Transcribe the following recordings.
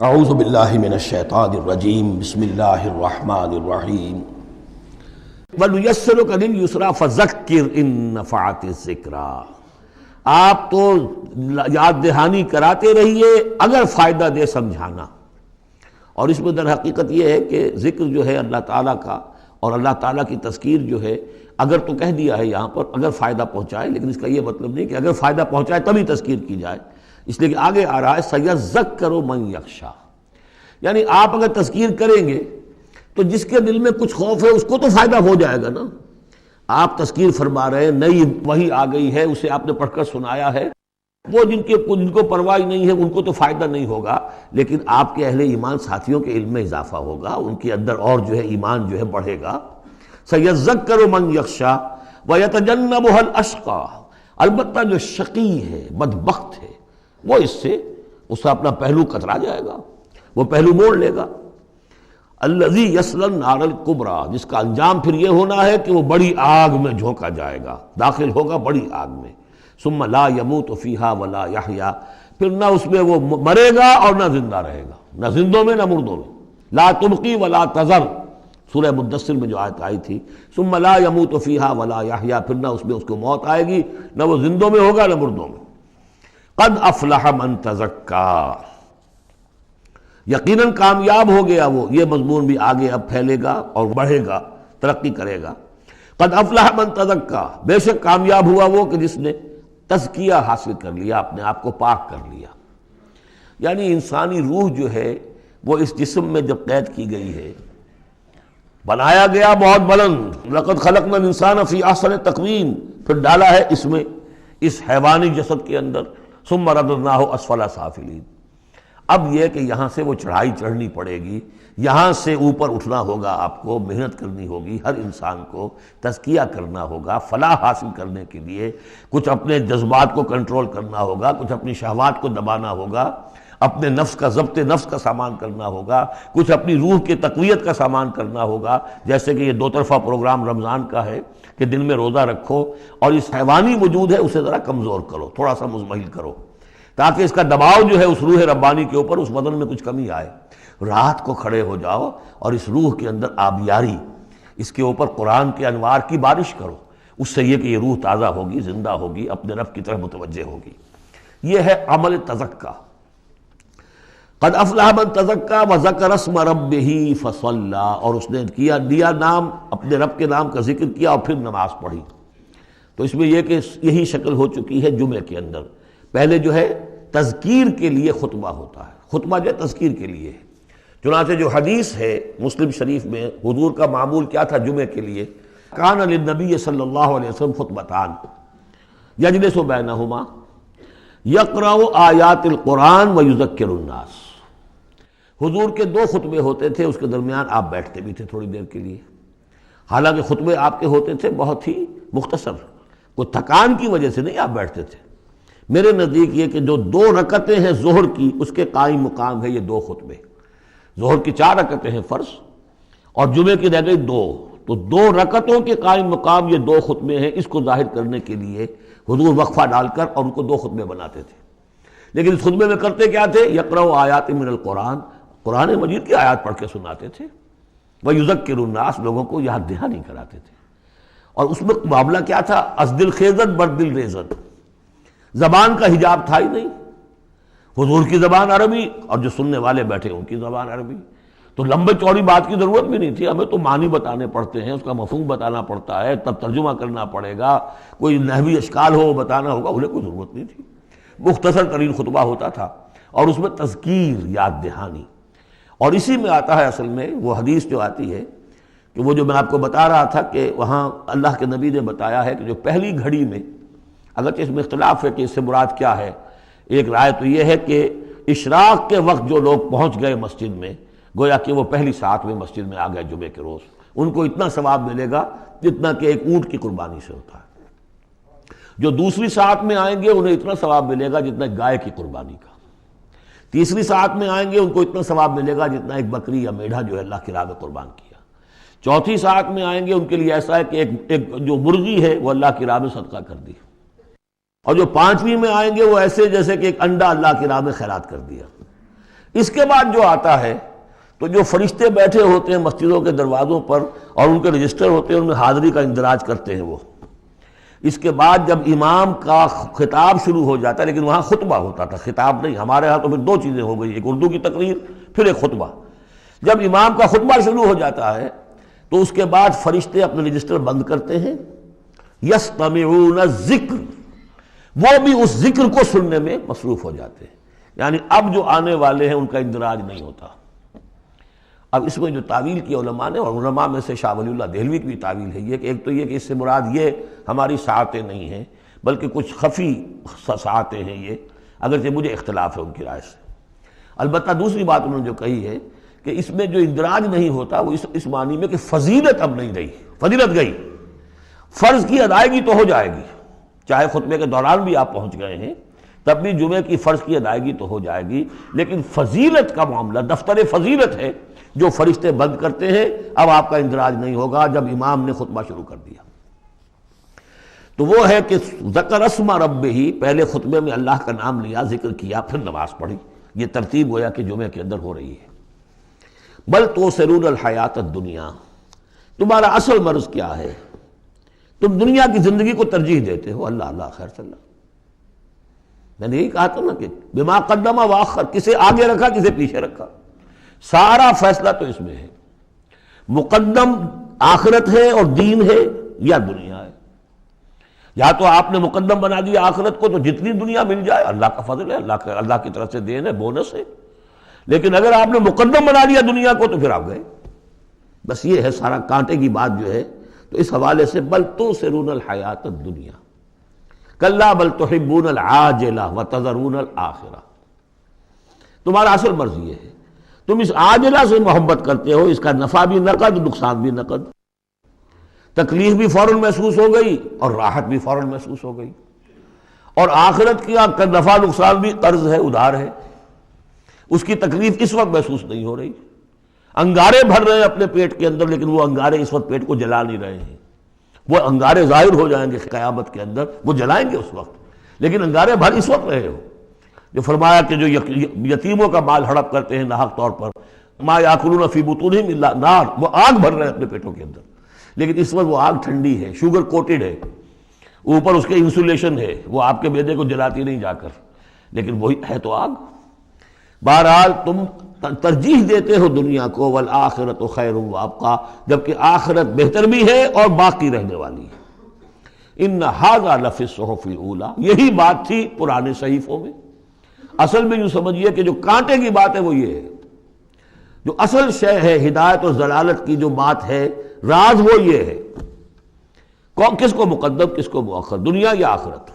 اعوذ باللہ من الشیطان الرجیم بسم اللہ الرحمن الرحیم وَنُيَسِّرُكَ لِلْيُسْرَىٰ فَذَكِّرْ إِن نَّفَعَتِ الذِّكْرَىٰ، آپ تو یاد دہانی کراتے رہیے اگر فائدہ دے سمجھانا۔ اور اس میں در حقیقت یہ ہے کہ ذکر جو ہے اللہ تعالیٰ کا اور اللہ تعالیٰ کی تذکیر جو ہے، اگر تو کہہ دیا ہے یہاں پر اگر فائدہ پہنچائے، لیکن اس کا یہ مطلب نہیں کہ اگر فائدہ پہنچائے تبھی تذکیر کی جائے، اس لیے کہ آگے آ رہا ہے سَيَذَّكَّرُ مَن يَخْشَىٰ، یعنی آپ اگر تذکیر کریں گے تو جس کے دل میں کچھ خوف ہے اس کو تو فائدہ ہو جائے گا نا۔ آپ تذکیر فرما رہے ہیں، نئی وحی آ گئی ہے، اسے آپ نے پڑھ کر سنایا ہے، وہ جن کو پرواہ نہیں ہے ان کو تو فائدہ نہیں ہوگا، لیکن آپ کے اہل ایمان ساتھیوں کے علم میں اضافہ ہوگا، ان کے اندر اور جو ہے ایمان جو ہے بڑھے گا۔ سَيَذَّكَّرُ مَن يَخْشَىٰ وَيَتَجَنَّبُهَا الْأَشْقَىٰ، البتہ جو شقی ہے، بدبخت ہے، وہ اس سے اپنا پہلو کترا جائے گا، وہ پہلو موڑ لے گا۔ الذی یصلی النار الکبریٰ، جس کا انجام پھر یہ ہونا ہے کہ وہ بڑی آگ میں جھونکا جائے گا، داخل ہوگا بڑی آگ میں۔ ثم لا یموت فیہا ولا یحییٰ، پھر نہ اس میں وہ مرے گا اور نہ زندہ رہے گا، نہ زندوں میں نہ مردوں میں۔ لا تبقی ولا تذر، سورہ مدثر میں جو آیت آئی تھی، ثم لا یموت فیہا ولا یحییٰ، پھر نہ اس میں اس کو موت آئے گی، نہ وہ زندوں میں ہوگا نہ مردوں میں۔ قد افلح من تزکیٰ، یقیناً کامیاب ہو گیا وہ، یہ مضمون بھی آگے اب پھیلے گا اور بڑھے گا، ترقی کرے گا۔ قد افلح من تزکیٰ، بے شک کامیاب ہوا وہ کہ جس نے تزکیہ حاصل کر لیا، اپنے آپ کو پاک کر لیا۔ یعنی انسانی روح جو ہے وہ اس جسم میں جب قید کی گئی ہے، بنایا گیا بہت بلند، لقد خلقنا الانسان فی احسن تقویم، پھر ڈالا ہے اس میں، اس حیوانی جسد کے اندر، ثم رددناہ اسفل سافلین۔ اب یہ کہ یہاں سے وہ چڑھائی چڑھنی پڑے گی، یہاں سے اوپر اٹھنا ہوگا، آپ کو محنت کرنی ہوگی، ہر انسان کو تزکیہ کرنا ہوگا، فلاح حاصل کرنے کے لیے کچھ اپنے جذبات کو کنٹرول کرنا ہوگا، کچھ اپنی شہوات کو دبانا ہوگا، اپنے نفس کا ضبط نفس کا سامان کرنا ہوگا، کچھ اپنی روح کی تقویت کا سامان کرنا ہوگا، جیسے کہ یہ دو طرفہ پروگرام رمضان کا ہے کہ دل میں روزہ رکھو اور اس حیوانی وجود ہے اسے ذرا کمزور کرو، تھوڑا سا مزمحل کرو، تاکہ اس کا دباؤ جو ہے اس روح ربانی کے اوپر، اس بدن میں کچھ کمی آئے۔ رات کو کھڑے ہو جاؤ اور اس روح کے اندر آبیاری، اس کے اوپر قرآن کے انوار کی بارش کرو، اس سے یہ کہ یہ روح تازہ ہوگی، زندہ ہوگی، اپنے رب کی طرف متوجہ ہوگی۔ یہ ہے عمل تزکیہ۔ قد افلح من تزکیٰ وذکر اسم ربہ فصلی، اور اس نے دیا نام، اپنے رب کے نام کا ذکر کیا اور پھر نماز پڑھی۔ تو اس میں یہ کہ یہی شکل ہو چکی ہے جمعے کے اندر۔ پہلے جو ہے تذکیر کے لیے خطبہ ہوتا ہے، خطبہ جو ہے تذکیر کے لیے ہے۔ چنانچہ جو حدیث ہے مسلم شریف میں، حضور کا معمول کیا تھا جمعے کے لیے؟ کان للنبی صلی اللہ علیہ وسلم خطبتان یجلس بینہما یقرأ آیات القرآن ویذکر الناس، حضور کے دو خطبے ہوتے تھے، اس کے درمیان آپ بیٹھتے بھی تھے تھوڑی دیر کے لیے، حالانکہ خطبے آپ کے ہوتے تھے بہت ہی مختصر، کوئی تھکان کی وجہ سے نہیں آپ بیٹھتے تھے۔ میرے نزدیک یہ کہ جو 2 رکعتیں ہیں ظہر کی، اس کے قائم مقام ہے یہ 2 خطبے۔ ظہر کی 4 رکعتیں ہیں فرض، اور جمعے کی رہ گئی 2، تو 2 رکعتوں کے قائم مقام یہ 2 خطبے ہیں۔ اس کو ظاہر کرنے کے لیے حضور وقفہ ڈال کر اور ان کو 2 خطبے بناتے تھے، لیکن اس خطبے میں کرتے کیا تھے؟ یقرأ آیات من القرآن، قرآن مجید کی آیات پڑھ کے سناتے تھے، ویذکر الناس، لوگوں کو یاد دہانی کراتے تھے۔ اور اس میں معاملہ کیا تھا؟ از دل خیزت بر دل ریزت، زبان کا حجاب تھا ہی نہیں، حضور کی زبان عربی اور جو سننے والے بیٹھے ان کی زبان عربی، تو لمبے چوڑی بات کی ضرورت بھی نہیں تھی، ہمیں تو معنی بتانے پڑتے ہیں، اس کا مفہوم بتانا پڑتا ہے، تب ترجمہ کرنا پڑے گا، کوئی نحوی اشکال ہو وہ بتانا ہوگا، انہیں کوئی ضرورت نہیں تھی۔ مختصر ترین خطبہ ہوتا تھا اور اس میں تذکیر، یاد دہانی۔ اور اسی میں آتا ہے اصل میں وہ حدیث جو آتی ہے کہ وہ جو میں آپ کو بتا رہا تھا کہ وہاں اللہ کے نبی نے بتایا ہے کہ جو پہلی گھڑی میں، اگرچہ اس میں اختلاف ہے کہ اس سے مراد کیا ہے، ایک رائے تو یہ ہے کہ اشراق کے وقت جو لوگ پہنچ گئے مسجد میں، گویا کہ وہ پہلی ساعت میں مسجد میں آ گئے جمعے کے روز، ان کو اتنا ثواب ملے گا جتنا کہ ایک اونٹ کی قربانی سے ہوتا ہے۔ جو دوسری ساعت میں آئیں گے انہیں اتنا ثواب ملے گا جتنا ایک گائے کی قربانی کا۔ تیسری ساعت میں آئیں گے ان کو اتنا ثواب ملے گا جتنا ایک بکری یا میڑھا جو ہے اللہ کی راہ میں قربان کیا۔ چوتھی ساعت میں آئیں گے ان کے لیے ایسا ہے کہ ایک جو مرغی ہے وہ اللہ کی راہ میں صدقہ کر دی، اور جو 5ویں میں آئیں گے وہ ایسے جیسے کہ ایک انڈا اللہ کی راہ میں خیرات کر دیا۔ اس کے بعد جو آتا ہے تو جو فرشتے بیٹھے ہوتے ہیں مسجدوں کے دروازوں پر اور ان کے رجسٹر ہوتے ہیں، ان میں حاضری کا اندراج کرتے ہیں وہ. اس کے بعد جب امام کا خطاب شروع ہو جاتا ہے، لیکن وہاں خطبہ ہوتا تھا، خطاب نہیں. ہمارے ہاں تو پھر دو چیزیں ہو گئی، ایک اردو کی تقریر پھر ایک خطبہ. جب امام کا خطبہ شروع ہو جاتا ہے تو اس کے بعد فرشتے اپنے رجسٹر بند کرتے ہیں. یستمعون الذکر، وہ بھی اس ذکر کو سننے میں مصروف ہو جاتے ہیں. یعنی اب جو آنے والے ہیں ان کا اندراج نہیں ہوتا. اب اس میں جو تعویل کی علماء نے، اور علماء میں سے شاہ ولی اللہ دہلوی کی بھی تعویل ہے یہ کہ ایک تو یہ کہ اس سے مراد یہ ہماری ساعتیں نہیں ہیں بلکہ کچھ خفی ساعتیں ہیں یہ، اگرچہ مجھے اختلاف ہے ان کی رائے سے. البتہ دوسری بات انہوں نے جو کہی ہے کہ اس میں جو اندراج نہیں ہوتا وہ اس معنی میں کہ فضیلت اب نہیں رہی، فضیلت گئی. فرض کی ادائیگی تو ہو جائے گی، چاہے خطبے کے دوران بھی آپ پہنچ گئے ہیں تب بھی جمعے کی فرض کی ادائیگی تو ہو جائے گی، لیکن فضیلت کا معاملہ دفتر فضیلت ہے جو فرشتے بند کرتے ہیں. اب آپ کا اندراج نہیں ہوگا جب امام نے خطبہ شروع کر دیا. تو وہ ہے کہ ذکر اسم ربہ، پہلے خطبے میں اللہ کا نام لیا، ذکر کیا، پھر نماز پڑھی. یہ ترتیب گویا کہ جمعے کے اندر ہو رہی ہے. بل تؤثرون الحیات الدنیا، تمہارا اصل مرض کیا ہے؟ تم دنیا کی زندگی کو ترجیح دیتے ہو. اللہ اللہ خیر صلی اللہ، میں نے یہی کہا تھا نا کہ بما قدم واخر، کسے آگے رکھا کسے پیچھے رکھا، سارا فیصلہ تو اس میں ہے. مقدم آخرت ہے اور دین ہے یا دنیا ہے. یا تو آپ نے مقدم بنا دیا آخرت کو تو جتنی دنیا مل جائے اللہ کا فضل ہے، اللہ کی طرف سے دین ہے، بونس ہے. لیکن اگر آپ نے مقدم بنا لیا دنیا کو تو پھر آپ گئے. بس یہ ہے سارا کانٹے کی بات جو ہے. تو اس حوالے سے بل تؤثرون الحیات الدنیا کلا بل تحبون العاجلہ وتذرون الآخرہ. تمہارا اصل مرض یہ ہے، تم اس عاجلہ سے محبت کرتے ہو، اس کا نفع بھی نقد نقصان بھی نقد، تکلیف بھی فوراً محسوس ہو گئی اور راحت بھی فوراً محسوس ہو گئی، اور آخرت کا نفع نقصان بھی قرض ہے، ادھار ہے، اس کی تکلیف اس وقت محسوس نہیں ہو رہی. انگارے بھر رہے ہیں اپنے پیٹ کے اندر لیکن وہ انگارے اس وقت پیٹ کو جلا نہیں رہے ہیں. وہ انگارے ظاہر ہو جائیں گے قیامت کے اندر، وہ جلائیں گے اس وقت، لیکن انگارے بھر اس وقت رہے ہو. جو فرمایا کہ جو یتیموں کا مال ہڑپ کرتے ہیں ناحق طور پر، ما یاکلون فی بطونہم الا نار، وہ آگ بھر رہے ہیں اپنے پیٹوں کے اندر، لیکن اس وقت وہ آگ ٹھنڈی ہے، شوگر کوٹڈ ہے، اوپر اس کے انسولیشن ہے، وہ آپ کے معدے کو جلاتی نہیں جا کر، لیکن وہی ہے تو آگ. بہرحال تم ترجیح دیتے ہو دنیا کو، والآخرۃ خیر وابقیٰ، جبکہ آخرت بہتر بھی ہے اور باقی رہنے والی ہے. ان ھذا لفی الصحف الاولی، یہی بات تھی پرانے صحیفوں میں. اصل میں یوں سمجھیے کہ جو کانٹے کی بات ہے وہ یہ ہے، جو اصل شے ہے ہدایت اور ضلالت کی جو بات ہے، راز وہ یہ ہے کس کو مقدم کس کو مؤخر، دنیا یا آخرت.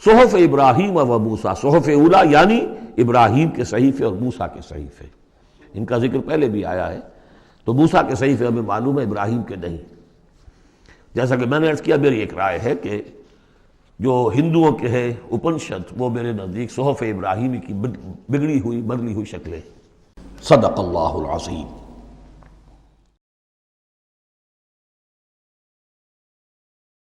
صحف ابراہیم و موسیٰ، صحف اولا یعنی ابراہیم کے صحیفے اور موسیٰ کے صحیفے، ان کا ذکر پہلے بھی آیا ہے. تو موسیٰ کے صحیفے ہمیں معلوم ہے، ابراہیم کے نہیں. جیسا کہ میں نے عرض کیا، میری ایک رائے ہے کہ جو ہندوؤں کے ہے اپنشد، وہ میرے نزدیک صحف ابراہیمی کی بگڑی ہوئی بدلی ہوئی شکلیں. صدق اللہ العظیم.